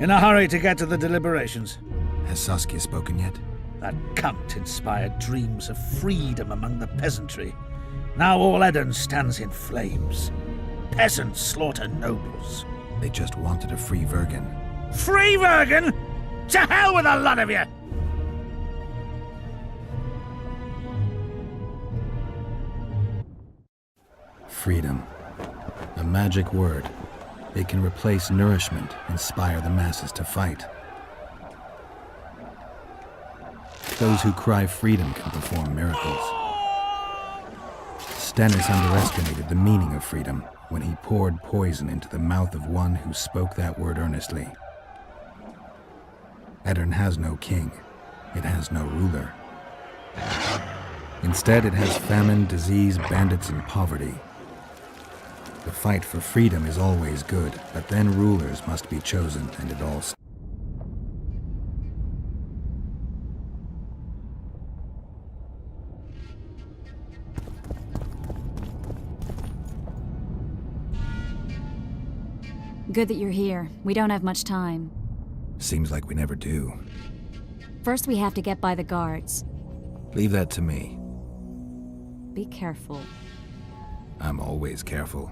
In a hurry to get to the deliberations. Has Saskia spoken yet? That cunt inspired dreams of freedom among the peasantry. Now all Eden stands in flames. Peasants slaughter nobles. They just wanted a free Virgin. Free Virgin? To hell with a lot of you! Freedom. A magic word. It can replace nourishment, inspire the masses to fight. Those who cry freedom can perform miracles. Stannis underestimated the meaning of freedom when he poured poison into the mouth of one who spoke that word earnestly. Edirn has no king. It has no ruler. Instead, it has famine, disease, bandits, and poverty. The fight for freedom is always good, but then rulers must be chosen, and it all... Good that you're here. We don't have much time. Seems like we never do. First, we have to get by the guards. Leave that to me. Be careful. I'm always careful.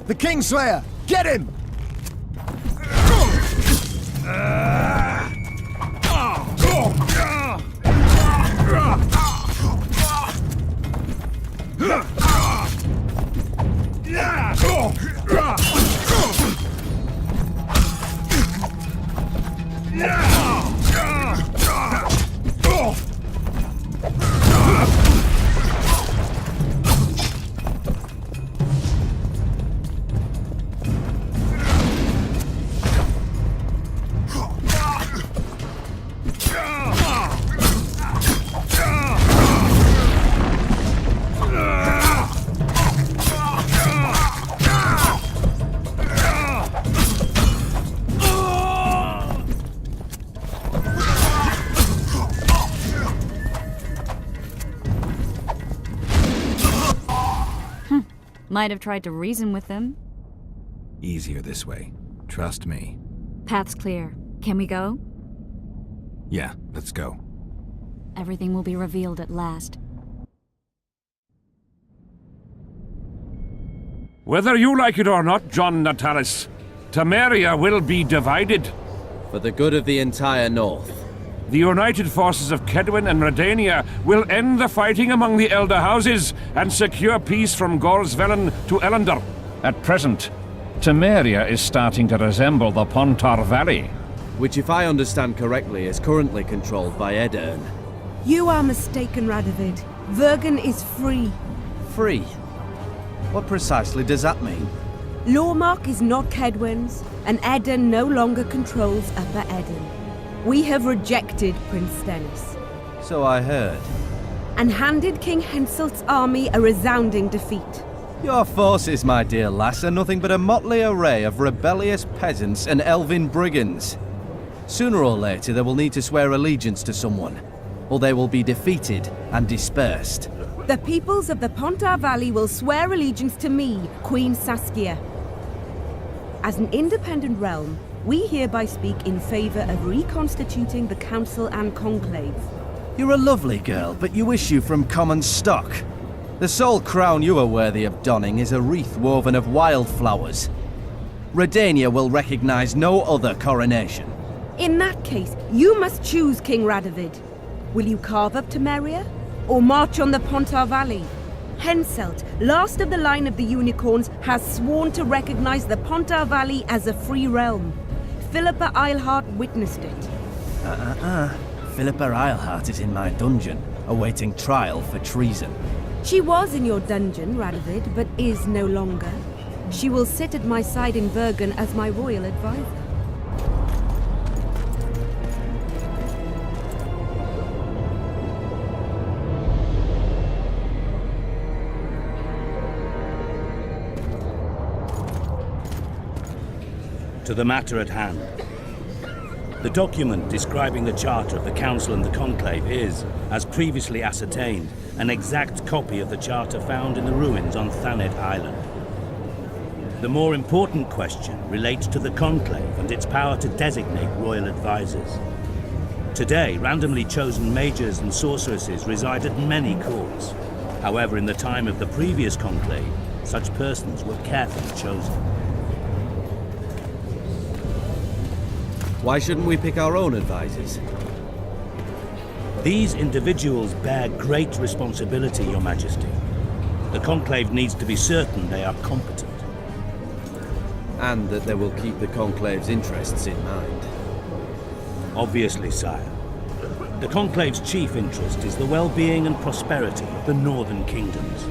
The Kingslayer! Get him! Might have tried to reason with them. Easier this way. Trust me. Path's clear. Can we go? Yeah, let's go. Everything will be revealed at last. Whether you like it or not, John Natalis, Temeria will be divided. For the good of the entire North. The united forces of Kedwin and Redania will end the fighting among the Elder Houses and secure peace from Gorsvelen to Ellendar. At present, Temeria is starting to resemble the Pontar Valley. Which, if I understand correctly, is currently controlled by Edirn. You are mistaken, Radovid. Vergen is free. Free? What precisely does that mean? Lawmark is not Kedwin's, and Edirn no longer controls Upper Edirn. We have rejected Prince Stennis. So I heard. And handed King Henselt's army a resounding defeat. Your forces, my dear lass, are nothing but a motley array of rebellious peasants and elven brigands. Sooner or later they will need to swear allegiance to someone, or they will be defeated and dispersed. The peoples of the Pontar Valley will swear allegiance to me, Queen Saskia. As an independent realm, we hereby speak in favor of reconstituting the Council and Conclave. You're a lovely girl, but you issue from common stock. The sole crown you are worthy of donning is a wreath woven of wildflowers. Redania will recognize no other coronation. In that case, you must choose, King Radovid. Will you carve up Temeria, or march on the Pontar Valley? Henselt, last of the line of the Unicorns, has sworn to recognize the Pontar Valley as a free realm. Philippa Eilhart witnessed it. Philippa Eilhart is in my dungeon, awaiting trial for treason. She was in your dungeon, Radovid, but is no longer. She will sit at my side in Bergen as my royal advisor. To the matter at hand. The document describing the charter of the Council and the Conclave is, as previously ascertained, an exact copy of the charter found in the ruins on Thanet Island. The more important question relates to the Conclave and its power to designate royal advisors. Today, randomly chosen mages and sorceresses reside at many courts. However, in the time of the previous Conclave, such persons were carefully chosen. Why shouldn't we pick our own advisors? These individuals bear great responsibility, Your Majesty. The Conclave needs to be certain they are competent. And that they will keep the Conclave's interests in mind. Obviously, sire. The Conclave's chief interest is the well-being and prosperity of the northern kingdoms.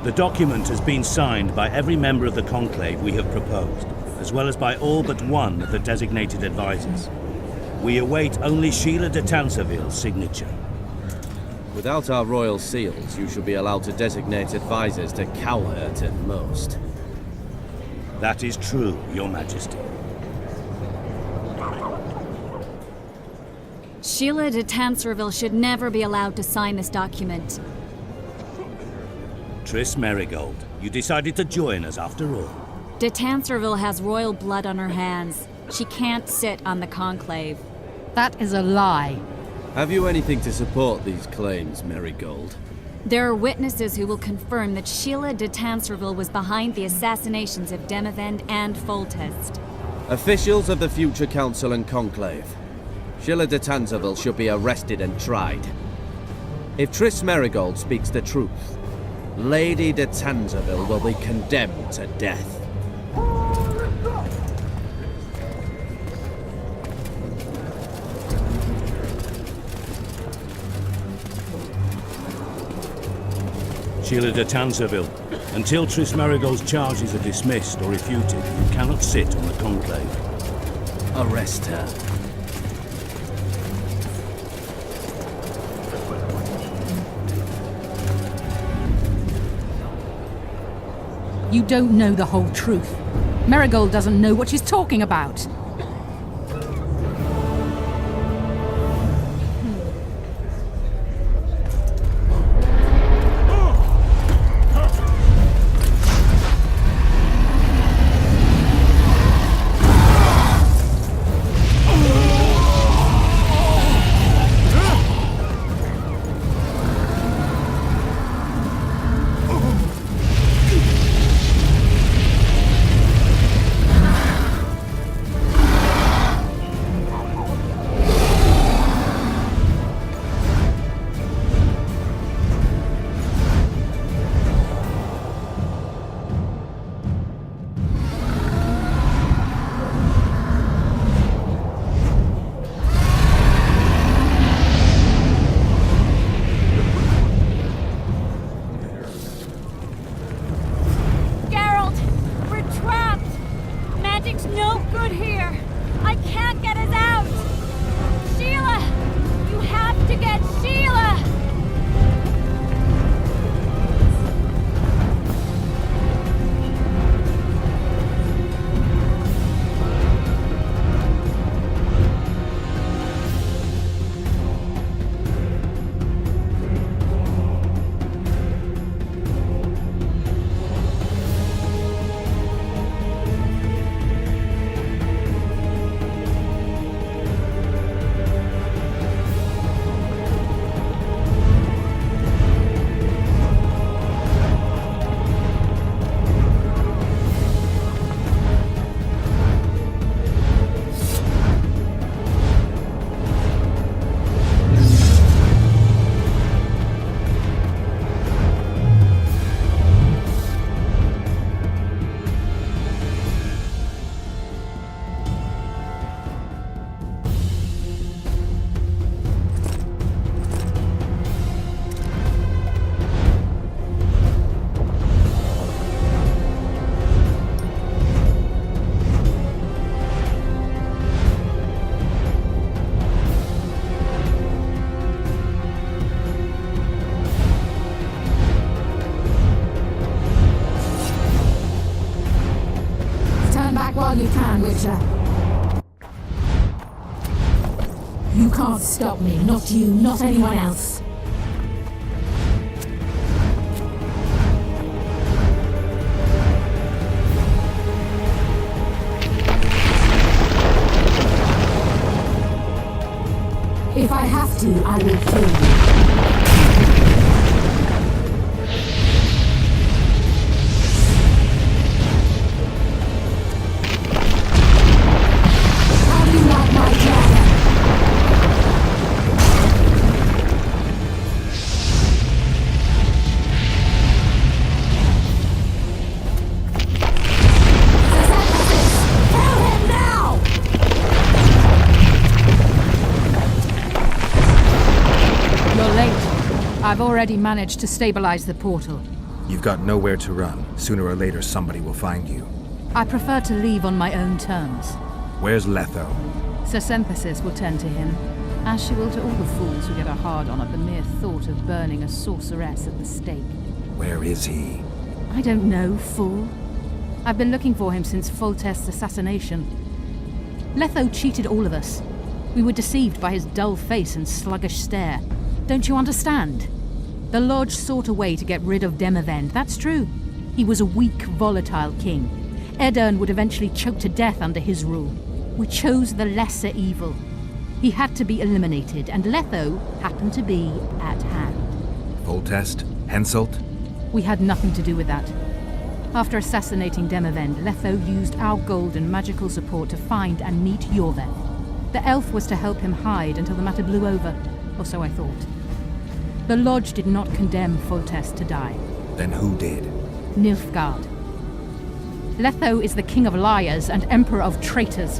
The document has been signed by every member of the Conclave we have proposed, as well as by all but one of the designated advisors. We await only Sheila de Tanserville's signature. Without our royal seals, you should be allowed to designate advisors to Cowhurt at most. That is true, Your Majesty. Sheila de Tanserville should never be allowed to sign this document. Triss Merigold, you decided to join us after all. De Tanserville has royal blood on her hands. She can't sit on the Conclave. That is a lie. Have you anything to support these claims, Merigold? There are witnesses who will confirm that Sheila de Tanserville was behind the assassinations of Demavend and Foltest. Officials of the future Council and Conclave. Sheila de Tanserville should be arrested and tried. If Triss Merigold speaks the truth, Lady de Tanserville will be condemned to death. Sheila de Tanserville, until Triss Merigold's charges are dismissed or refuted, you cannot sit on the Conclave. Arrest her. You don't know the whole truth. Merigold doesn't know what she's talking about. Witcher. You can't stop me, not you, not anyone else. If I have to, I will kill you. I've already managed to stabilize the portal. You've got nowhere to run. Sooner or later, somebody will find you. I prefer to leave on my own terms. Where's Letho? Synthesis will tend to him, as she will to all the fools who get a hard-on at the mere thought of burning a sorceress at the stake. Where is he? I don't know, fool. I've been looking for him since Foltest's assassination. Letho cheated all of us. We were deceived by his dull face and sluggish stare. Don't you understand? The Lodge sought a way to get rid of Demavend, that's true. He was a weak, volatile king. Edirn would eventually choke to death under his rule. We chose the lesser evil. He had to be eliminated, and Letho happened to be at hand. Foltest? Henselt? We had nothing to do with that. After assassinating Demavend, Letho used our gold and magical support to find and meet Yorveth. The elf was to help him hide until the matter blew over, or so I thought. The Lodge did not condemn Foltest to die. Then who did? Nilfgaard. Letho is the king of liars and emperor of traitors.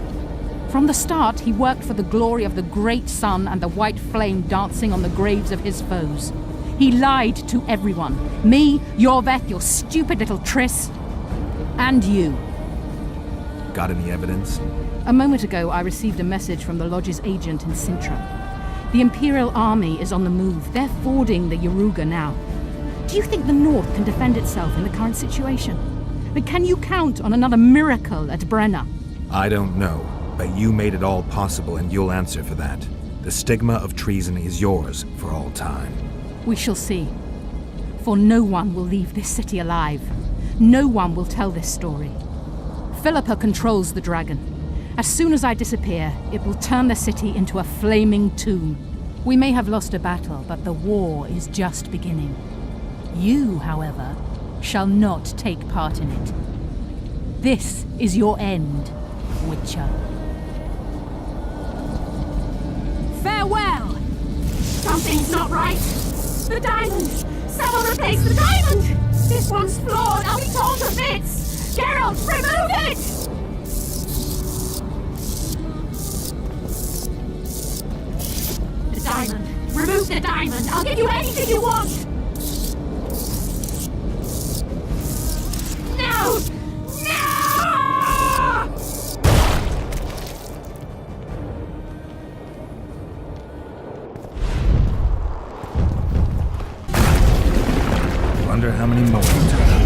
From the start, he worked for the glory of the great sun and the white flame dancing on the graves of his foes. He lied to everyone. Me, Yorveth, your stupid little Triss, and you. Got any evidence? A moment ago, I received a message from the Lodge's agent in Sintra. The Imperial Army is on the move. They're fording the Yaruga now. Do you think the North can defend itself in the current situation? But can you count on another miracle at Brenna? I don't know, but you made it all possible and you'll answer for that. The stigma of treason is yours for all time. We shall see. For no one will leave this city alive. No one will tell this story. Philippa controls the dragon. As soon as I disappear, it will turn the city into a flaming tomb. We may have lost a battle, but the war is just beginning. You, however, shall not take part in it. This is your end, Witcher. Farewell! Something's not right. The diamond! Someone replace the diamond! This one's flawed! I'll be torn to bits! Geralt, remove it! Diamond. Remove the diamond. I'll give you anything you want. No! No! Wonder how many more times.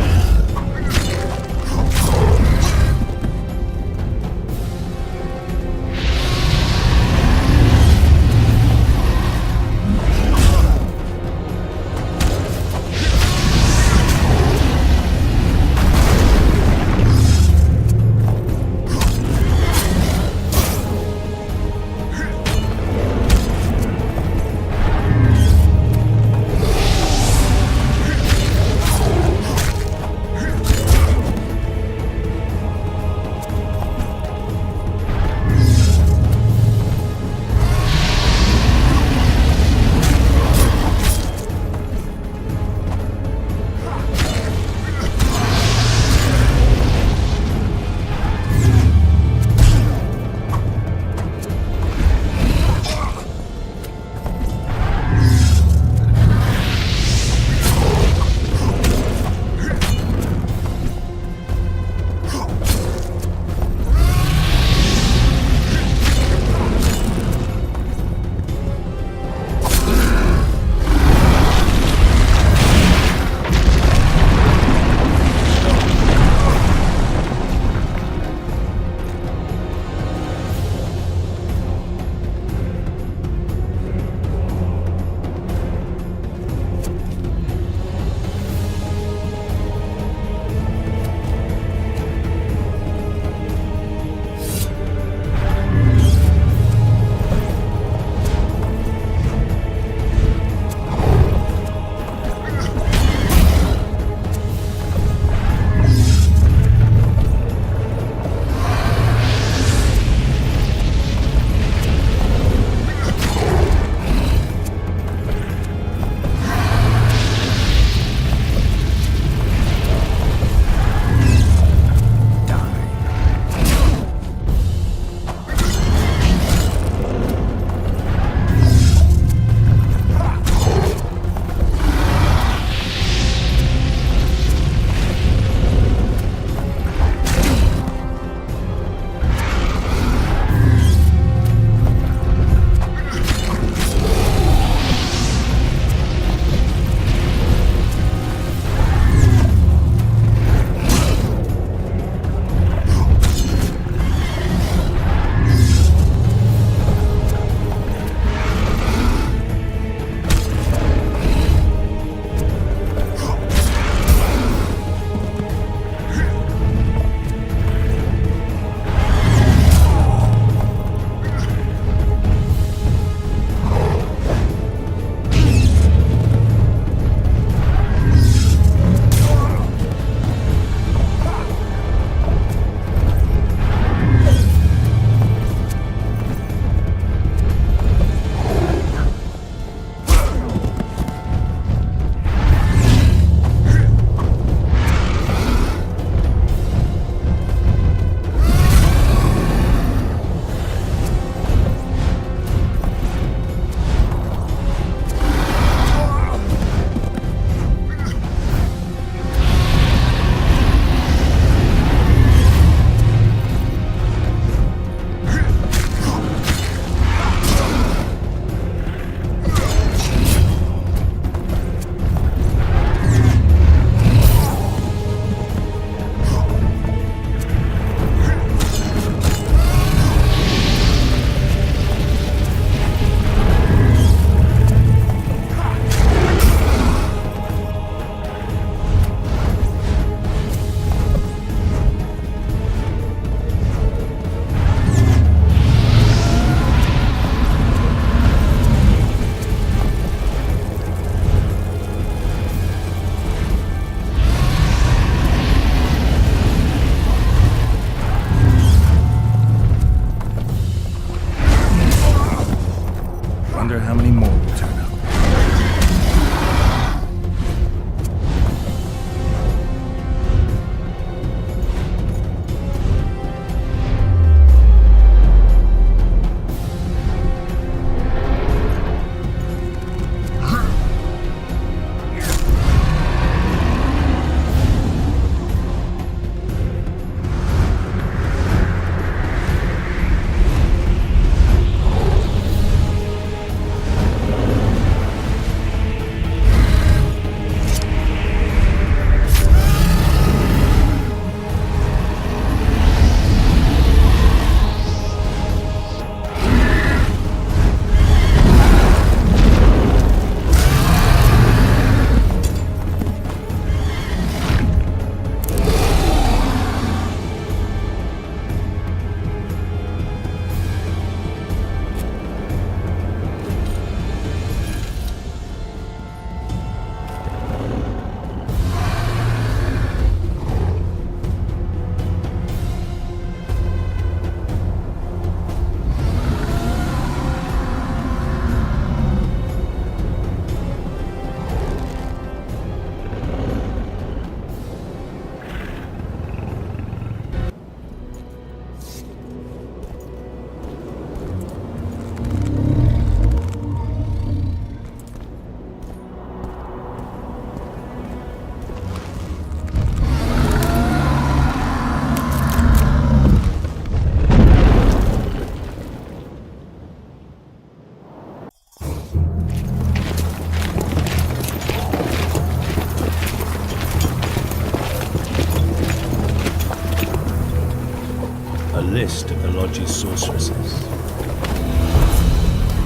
Lodge's sorceresses.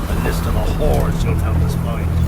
A list of the hordes you'll help us find.